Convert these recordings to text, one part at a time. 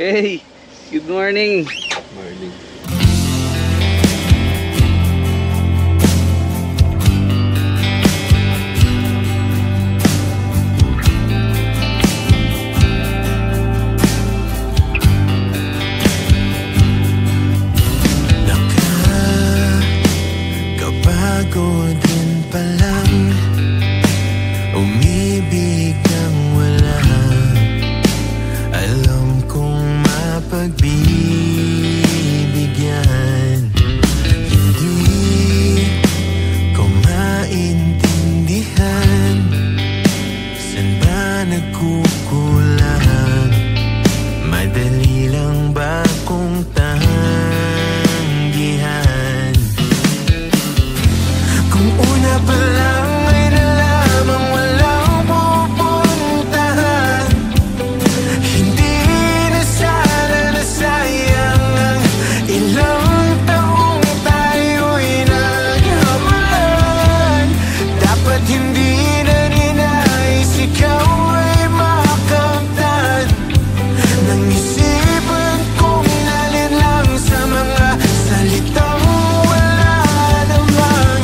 Hey, good morning. Morning. Nakakapagod din palang umibig ng wala. Alam kong mapagbibigyan. Hindi ko maintindihan saan ba nagkukulang. Madali lang ba kung tanggihan? Kung una pa lang ay nalamang walang pupuntahan, hindi na sana nasayang ang ilang taong tayo'y naghabulan. Dapat hindi na ninais ikaw ay makamtan ng isipan kong nalin lang sa mga salitang wala namang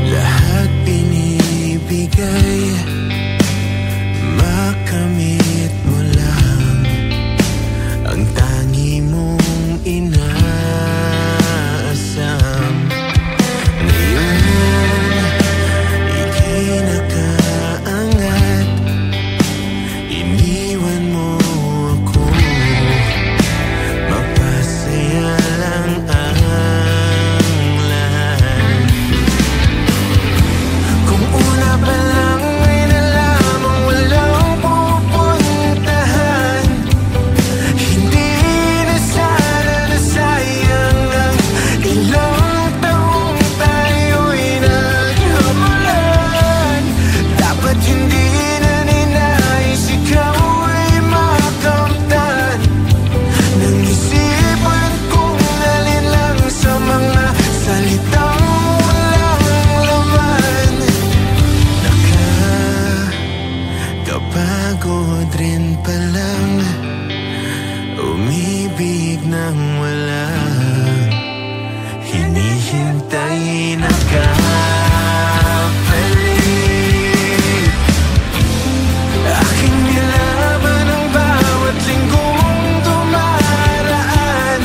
lahat binibigay, makamit mo lang ang tangi mong inaasam. Ngayon, ika'y nakaangat, iniwan mo ako. Mapasaya lang ang lahat. Kung una pa lang ay nalamang walang pupuntahan, hindi na sana nasayang ang ilang taong tayo'y naghabulan. Dapat hindi na ninais ikaw ay makamtan ng isipan kong nalin lang sa mga salitang walang laman. Nakakapagod rin palang umibig ng wala. Hinihintay na kapalit. Aking nilaban ang bawat linggong dumaraan.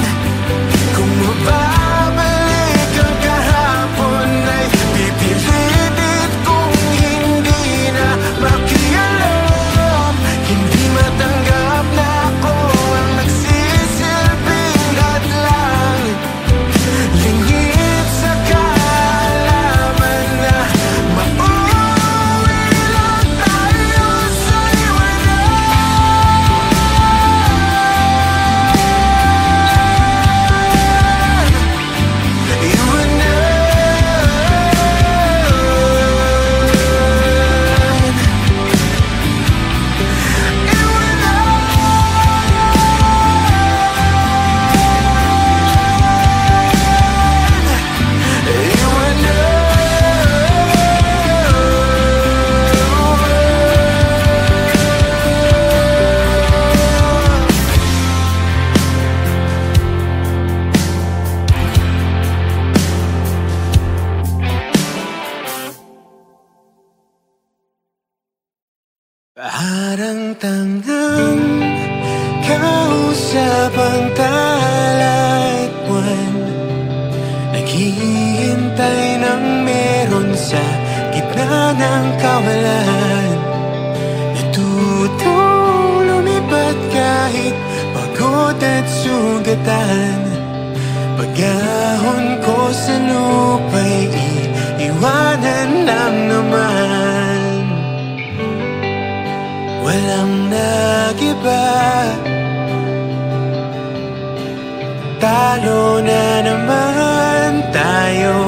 Kung mababalik ang kahapon ay pipilitit kong hindi na makialam. Hindi matanggap na ako ang nagsisilbing hadlang. Lingid sa kaalaman na mauwi lang tayo sa iwanan. Parang tangang kausap ang talatwan, naghihintay ng meron sa gitna ng kawalan. Natutong lumipat kahit pagod at sugatan. Pag-ahon ko sa lupa'y iiwanan lang naman. Walang nag-iba, talo na naman tayo.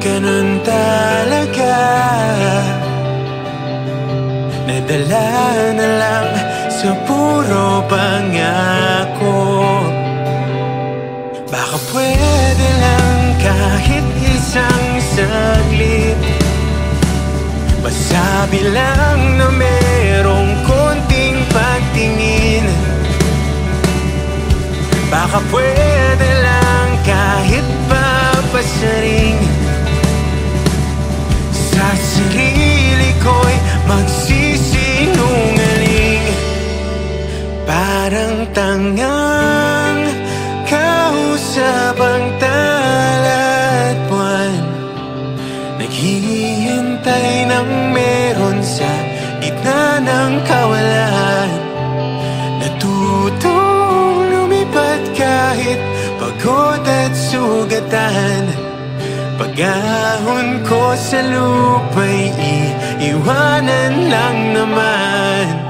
Ganun tayo. nadala na lang sa puro pangako. Baka pwede lang kahit isang saglit, masabi lang na merong konting pagtingin. Baka pwede lang kahit papasaring, sa sarili ko'y magsisinungaling. Parang tangang kausap ang talat buwan, naghihintay ng meron sa gitna ng kawalan. Natutong lumipad kahit pagod at sugatan. Pag-ahon ko sa lupa'y iiwanan lang naman.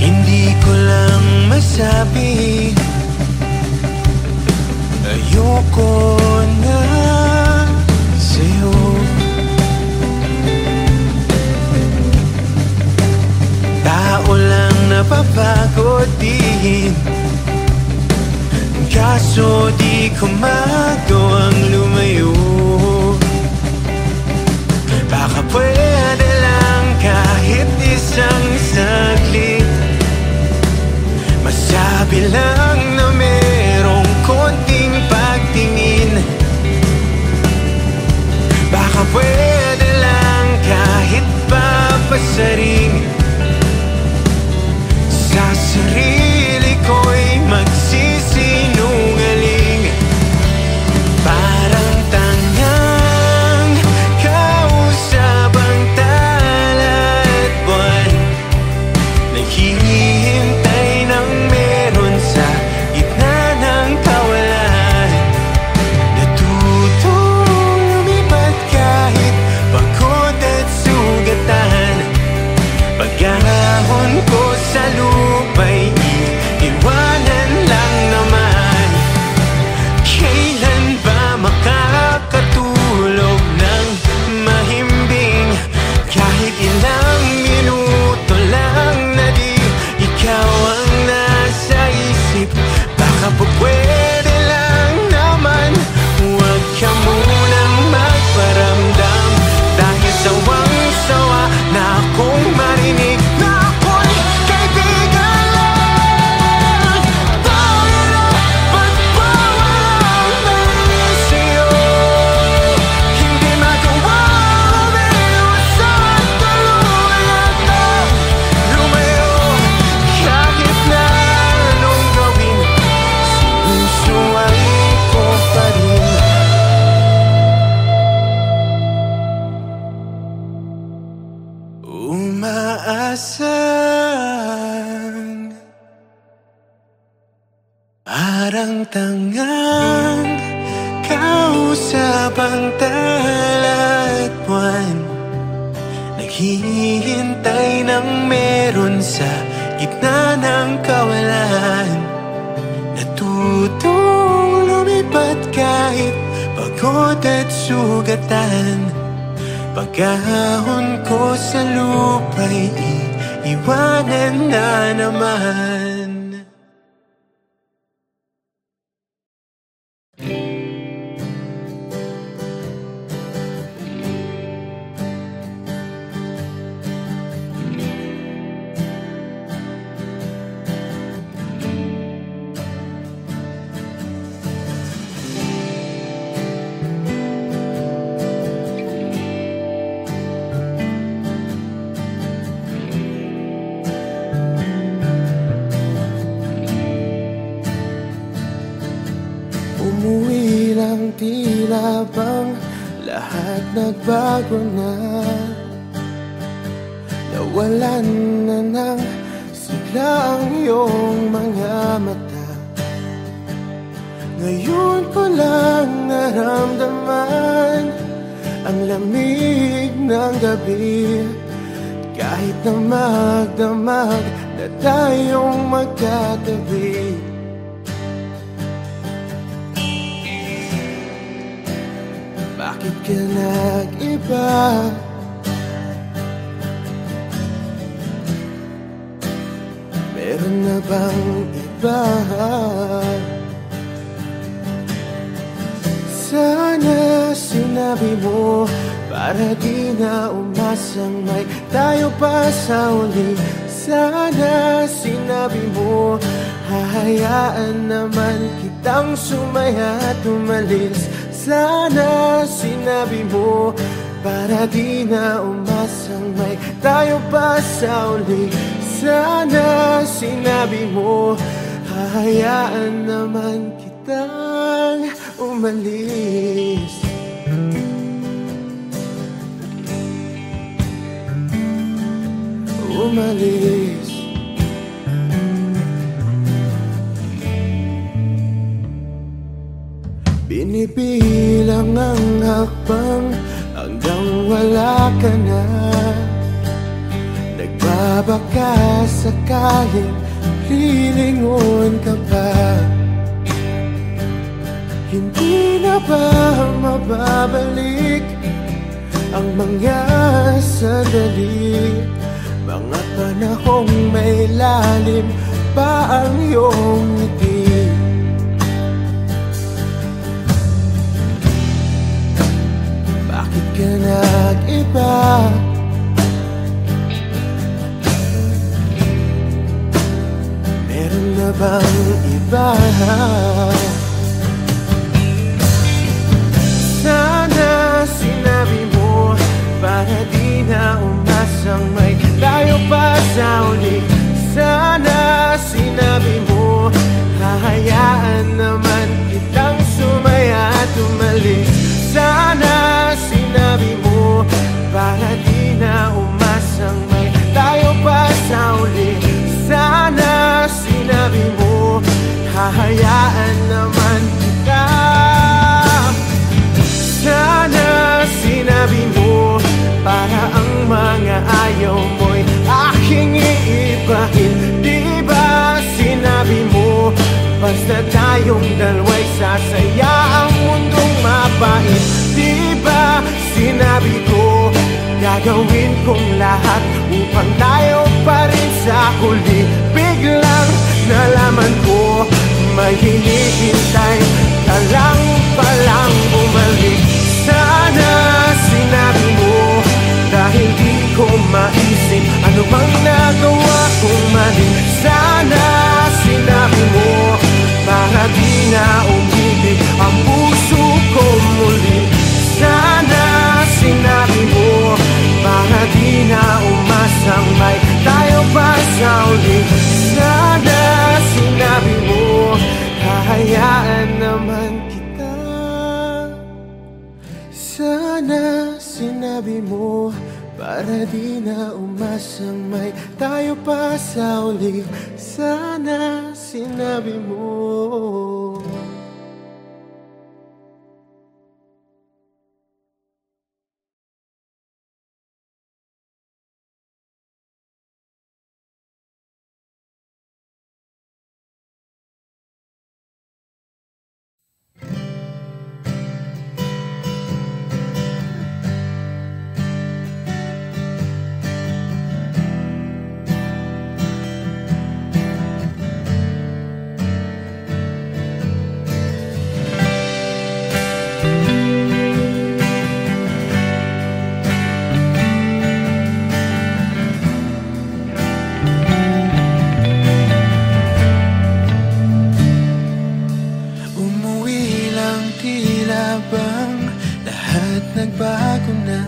Hindi ko lang masabi, ayoko na sa'yo. Tao lang napapagod din, kaso di ko magawang lumayo. Baka pwede lang kahit isang saglit, masabi lang na merong konting pagtingin. Baka pwede lang kahit papasaring, sa sarili ko'y magsisinungaling. Parang tangang kausap ang talat buwan, naghihintay ng meron sa gitna ng kawalan. Natutong lumipad kahit pagod at sugatan. Pag-ahon ko sa lupa'y iiwanan lang naman. Kailan ba makakatulog ng mahimbing, kahit ilang minuto lang na di ikaw ang nasa isip? Baka po pwede lang naman, huwag ka munang magparamdam, dahil sawang-sawa na akong marinig na ako'y kaibigan lang. Dahil ang pagpapalang sa'yo, hindi magawang umiwas at tuluyan na lumayo. Kahit na anong gawin, sinusuway ko pa rin. Umaasang parang tangang kausap ang talat buwan, naghihintay ng meron sa gitna ng kawalan. Natutong lumipad kahit pagod at sugatan. Pag-ahon ko sa lupa'y iiwanan na naman. Umuwi lang, tila bang lahat nagbago na. Nawalan na ng sigla ang iyong mga mata. Ngayon ko lang naramdaman ang lamig ng gabi, kahit na magdamag na tayong magkatabi. Bakit ka nag-iba? Meron na bang iba? Sana sinabi mo para di na umasang may tayo pa sa uli. Sana sinabi mo hahayaan naman kitang sumaya at umalis. Sana sinabi mo para di na umasang may tayo pa sa uli. Sana sinabi mo hahayaan naman kitang umalis. Umalis. Binibilang ang hakbang hanggang wala ka na. Nagbabaka sakaling lilingon ka pa. Hindi na ba mababalik ang mga sandali, mga panahong may lalim pa ang iyong ngiti? Bakit ka nag-iba? Meron na bang iba? Sana sinabi mo para di na umasang may tayo pa sa uli. Sana sinabi mo hahayaan naman kitang sumaya at umalis. Sana sinabi mo para di na umasang may tayo pa sa uli. Sana sinabi mo hahayaan naman kita. Sana sinabi mo para ang mga ayaw mo'y aking iibahin. Di ba sinabi mo basta tayong dalawa'y sasaya ang mundong mapait? Di ba sinabi ko gagawin kong lahat upang tayo pa rin sa huli? Biglang nalaman ko may hinihintay ka lang palang bumalik. Sana sinabi mo dahil di ko maisip ano bang nagawa kong mali. Sana sinabi mo para di na umibig ang puso ko muli. Sana sinabi mo para di na umasang may tayo pa sa uli. Sana sinabi mo hahayaan naman kita. Sana sinabi mo para di na umasang may tayo pa sa uli. Sana sinabi mo. Nagbago na,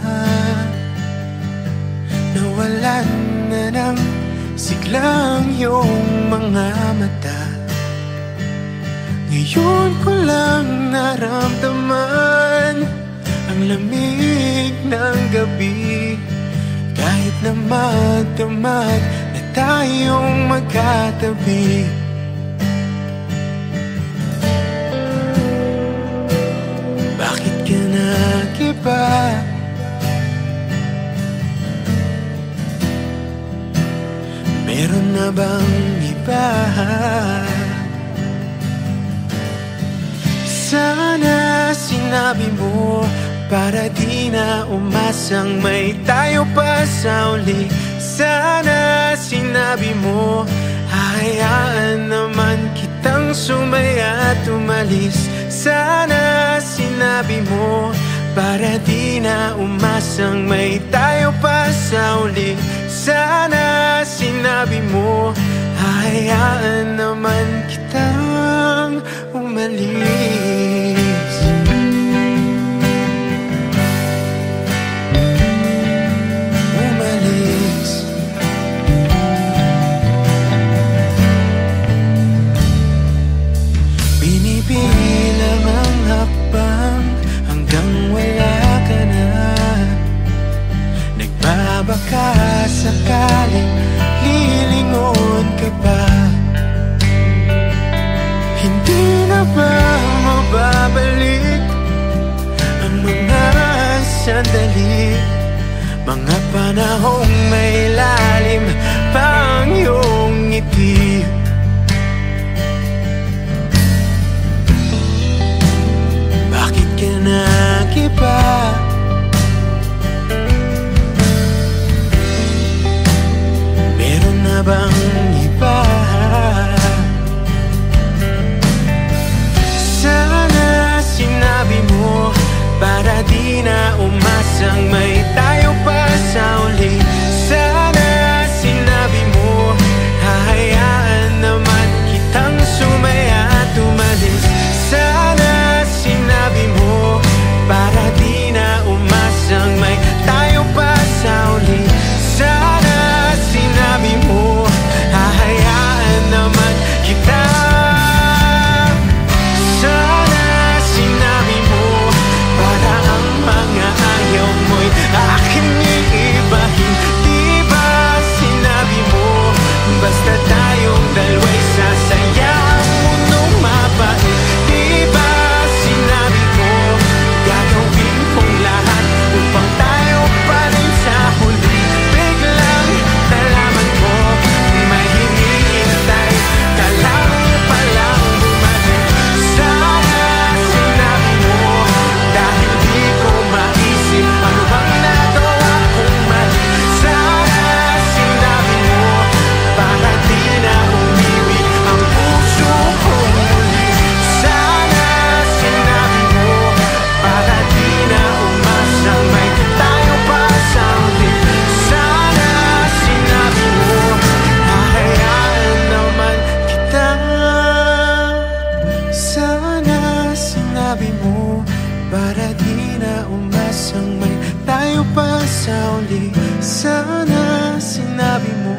nawalan na ng siglang iyong mga mata. Ngayon ko lang naramdaman ang lamig ng gabi. Kahit na magdamag na tayong magkatabi. Bakit ka nag-iba? Meron na bang iba? Sana sinabi mo para di na umasang may tayo pa sa uli. Sana sinabi mo, hahayaan naman kitang sumaya at umalis. Sana sinabi mo, para di na umasang may tayo pa sa uli. Sana sinabi mo, hahayaan naman kitang umalis. Binibilang ang hakbang hanggang wala ka na. Nagbabaka sakaling lilingon ka pa. Hindi na ba mababalik ang mga sandali, mga panahong may lalim pa ang iyong ngiti? Bakit ka nag-iba? Meron na bang iba? Sana sinabi mo, para di na umasang may tayo pa sa uli. Sana sinabi mo, hahayaan naman kitang sumaya at umalis. Sana sinabi mo, para di na umasang may tayo pa sa uli. Sana sinabi mo, hahayaan naman kita. Sana sinabi mo, para ang mga ayaw mo'y aking iibahin. Di ba sinabi mo, basta tayong dalawa'y sasaya ang mundong mapait. Di ba sinabi ko, gagawin kong lahat upang tayo pa rin sa huli. Biglang nalaman ko, may hinihintay ka lang palang bumalik. Sana sinabi mo, dahil di ko maisip ano bang nagawa kong mali. Sana sinabi mo, para di na umibig ang puso ko muli. Sana sinabi mo, para di na umasang may tayo pa sa uli. Sana sinabi mo, hahayaan naman kita. Sana sinabi mo, para di na umasang may tayo pa sa uli. Sana sinabi mo.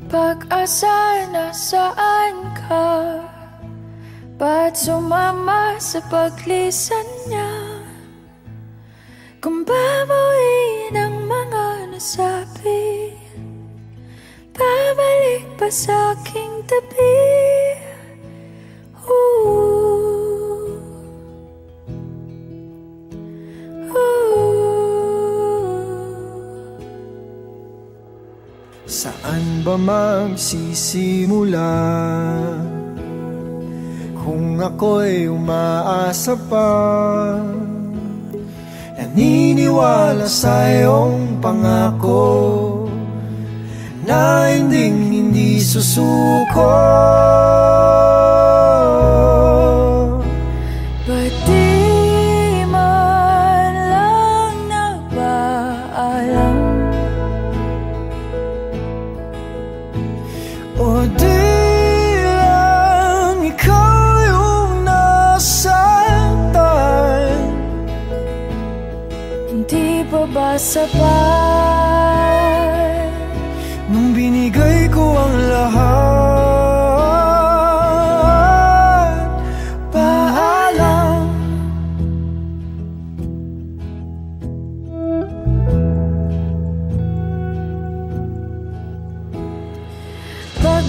Pag-asa nasaan ka? Ba't sumama sa paglisan niya? Kung babawiin ang mga nasabi, babalik pa sa aking tabi. Ooh. Ooh. Saan ba magsisimula kung ako'y umaasa pa? Naniniwala sa iyong pangako na hindi susuko. Ba't di man lang nagpaalam? O di lang ikaw yung nasaktan? Hindi pa ba sapat nung binigay ko ang lahat? Paalam.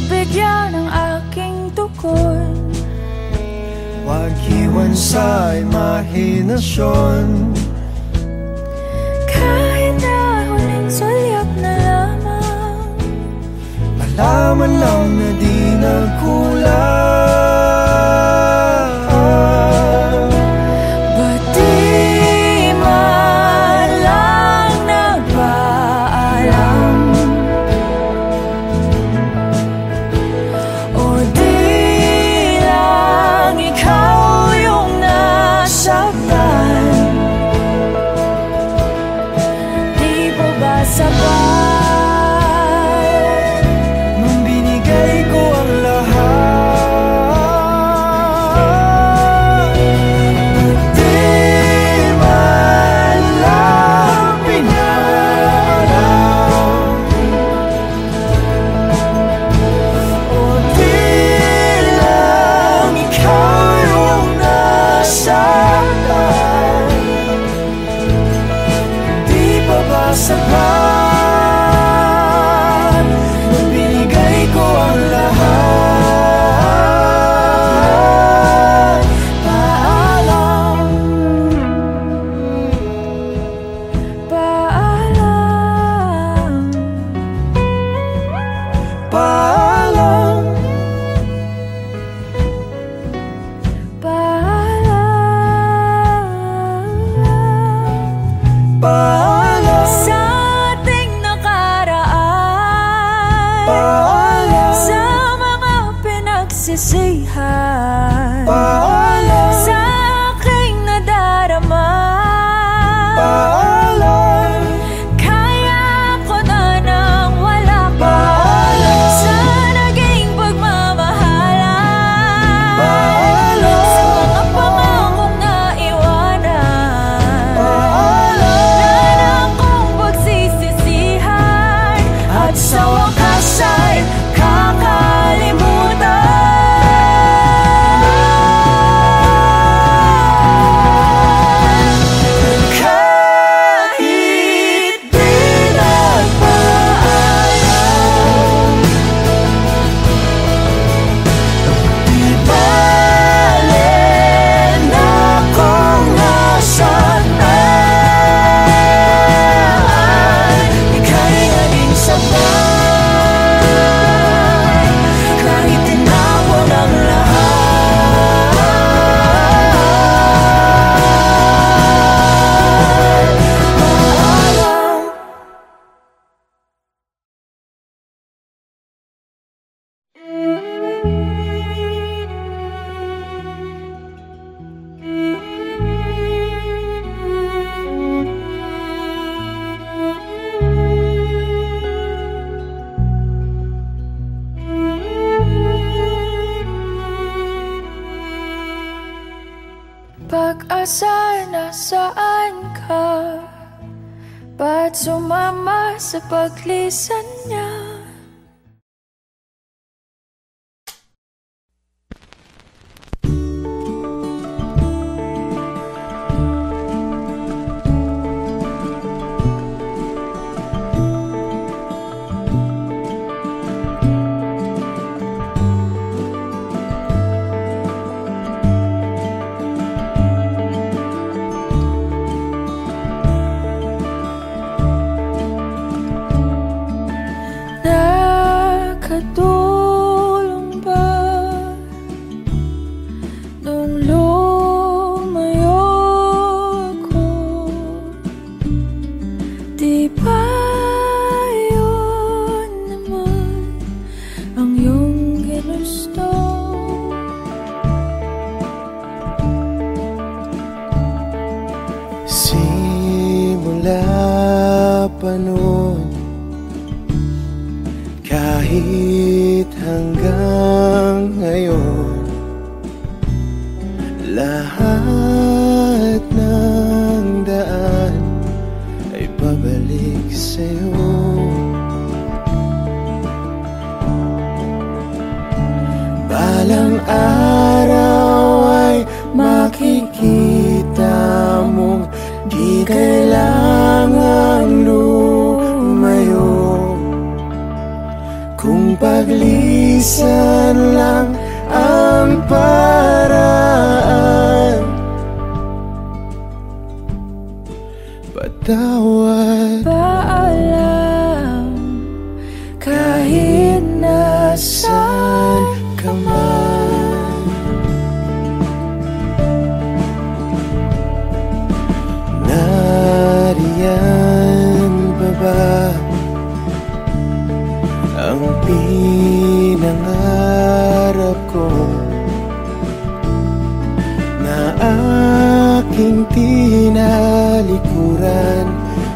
bigyan ng aking tugon. Huwag iwan sa imahinasyon. Kahit na huling sulyap na lamang, malaman lang na di nagkulang. ba't di man lang nagpaalam? O di lang ikaw yung nasaktan? Di pa ba sapat Nung binigay ko ang lahat, di man lang pinalam. O di lang ikaw yung nasaktan? Di pa ba sapat nung binigay ko ang lahat? paalam? Paalam. Paalam, Paalam. paalam, Sa ating nakaraan, paalam, sa mga pinagsisihan, paalam, sa aking nadarama, paalam, kaya ko na nang wala ka. Paalam. Sa naging pagmamahalan, Paalam. sa mga pangakong naiwanan, paalam. na akong pagsisisihan, at sa wakas ay kakalimutan. Kahit di nagpaalam, di bale na kung nasaktan. Ika'y naging sabay, kahit tinapon ang lahat. Paalam. Pag-asa, nasaan ka? Ba't sumama sa paglisan niya? Nakatulong ba nung lumayo ako? Di ba yun naman ang iyong ginusto? Simula pa noon, kahit hanggang ngayon, lahat ng daan ay pabalik sa'yo. Balang araw ay makikita mong di kailangang lumayo. Kung pagli Paglisan lang ang paraan. Patawad, paalam, kahit nasaan ka man. Nariyan pa ba ang pinangarap ko na aking tinalikuran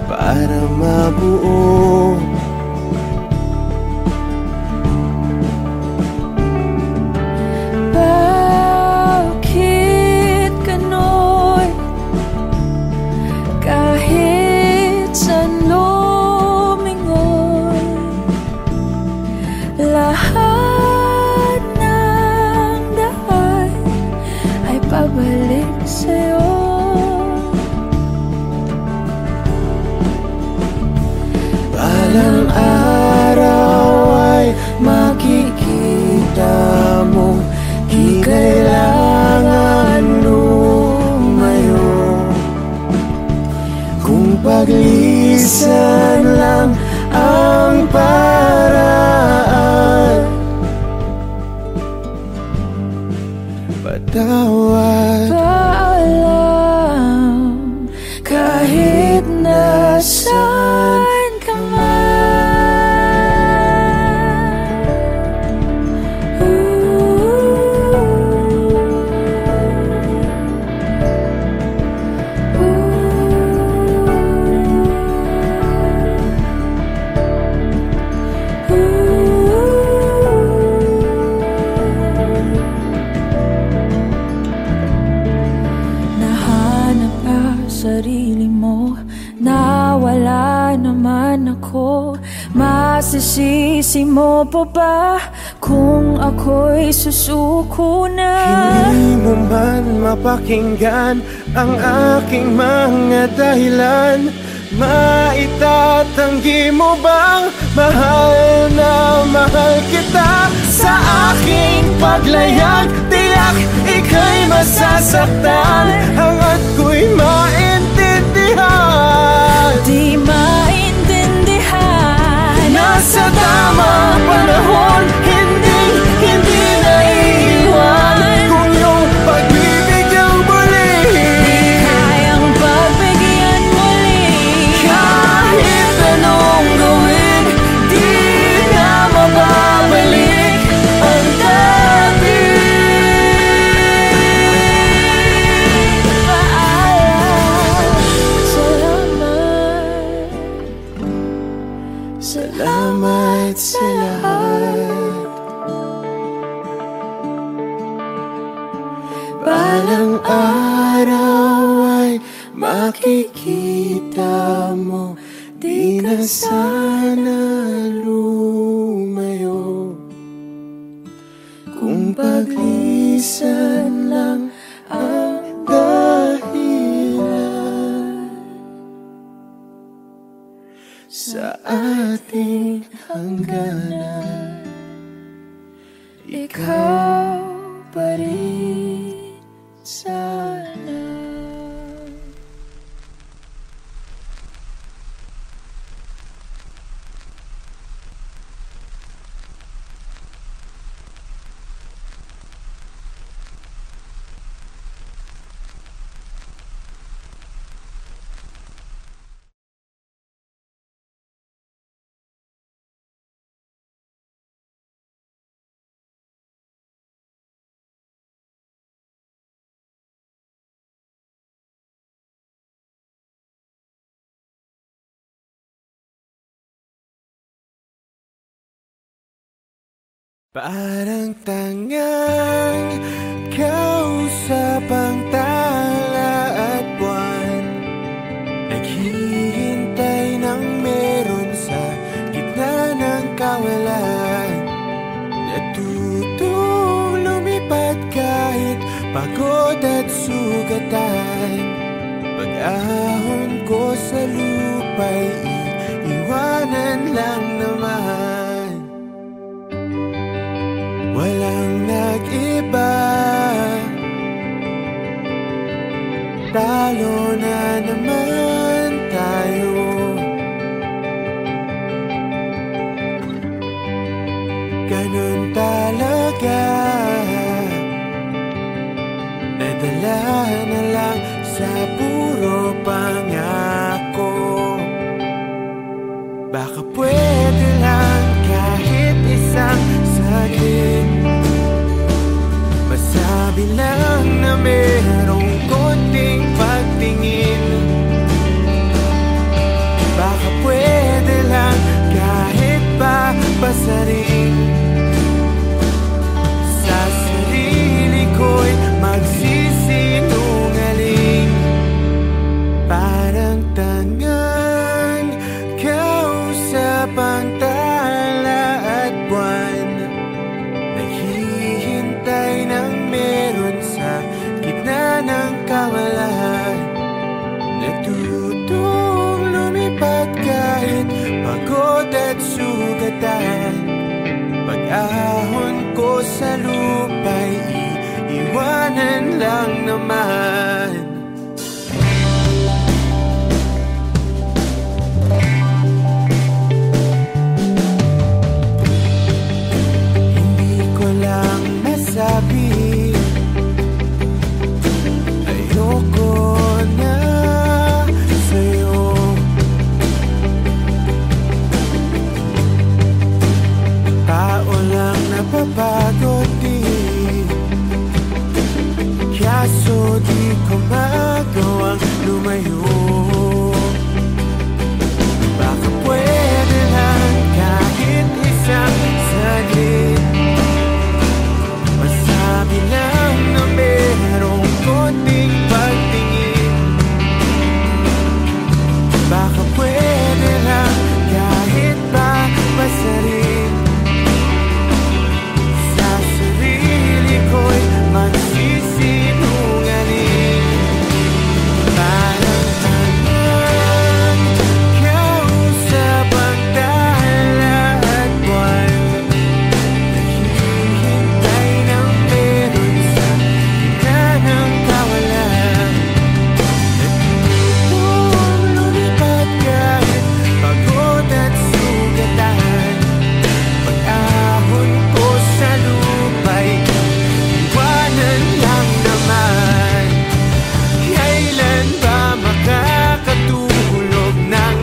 para mabuo? Bakit ganon? Kahit saan lumingon, lahat ng daan ay pabalik sa'yo. Balang araw ay makikita mo, di kailangan lumayo. Kung paglisan lang ang paraan. Patawad, paalam, kahit nasaan ka man. Nahanap ka sarili mo, nawala naman ako. Masisisi mo pa ba kung ako'y susuko na? hindi mo man mapakinggan ang aking mga dahilan. Maitatanggi mo bang mahal na mahal kita? Sa aking paglayag, tiyak ika'y masasaktan hanggat ko'y maintindihan. Di maintindihan, Nasa tamang panahon, hindi naiiwan. Kung iyong pag-ibig ang muli, kayang pagbigyan muli. kahit anong gawin, di na mababalik ang dati. Paalam, salamat. Salamat sa lahat. Balang araw ay makikita mo, di na sana lumayo. Kung paglisan lang ang dahilan sa ating hangganan, Ikaw pa rin sana. Parang tangang kausap ang tala at buwan, naghihintay ng meron sa gitna ng kawalan. Natutong lumipad kahit pagod at sugatan. Pag-ahon ko sa lupa'y iwanan lang naman. iba. Talo na naman tayo. Ganun talaga, nadala na lang sa puro pangako. Baka pwede lang kahit isang saglit, masabi lang na merong konting pagtingin. Baka pwede lang kahit pa basarin. Sa sarili ko'y magsisinungaling. Parang tangang kausap ang tala at buwan, naghihintay ng meron sa gitna ng kawalan. Natutong lumipad kahit pagod at sugatan. Pag-ahon ko sa lupa'y iiwanan lang naman. Hindi ko lang masabi, ayoko na sa'yo. Tao lang napapagod din, kaso di ko magawang lumayo. Baka pwede lang kahit isang saglit, masabi lang na merong konting pagtingin. Baka pwede lang kahit pa basarin. Sa sarili ko'y magsisinungaling. Parang tangang kausap ang tala at buwan, naghihintay ng meron sa gitna ng kawalan. Natutong lumipad kahit pagod at sugatan. Pag-ahon ko sa lupa'y iwanan lang naman. Kailan ba makakatulog ng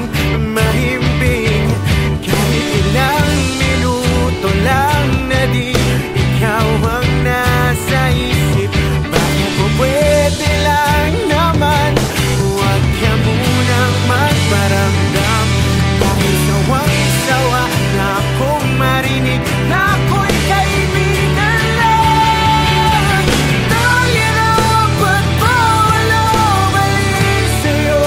mahimbing? Kahit ilang minuto lang na di ikaw ang nasa isip. Baka po pwede lang naman, huwag ka munang magparamdam. Dahil sawang-sawa na akong marinig na ako'y kaibigan lang. Tayo na ba't bawala balik sa'yo?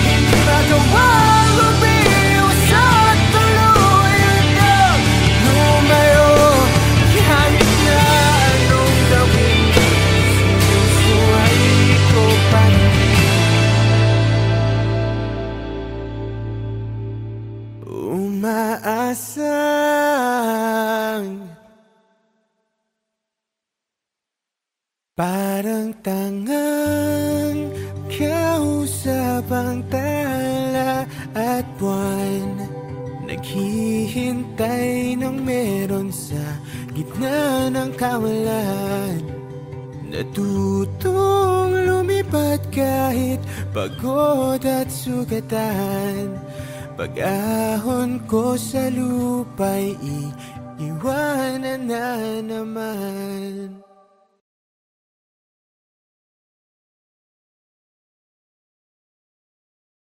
Hindi magawang lumiwas at tuluyan na lumayo. Kahit na anong gawin, sinusuway ko pa rin. Umaasang parang tangang kausap ang tala at buwan, naghihintay ng meron sa gitna ng kawalan. Natutong lumipad kahit pagod at sugatan. Pag-ahon ko sa lupa'y iiwanan na naman.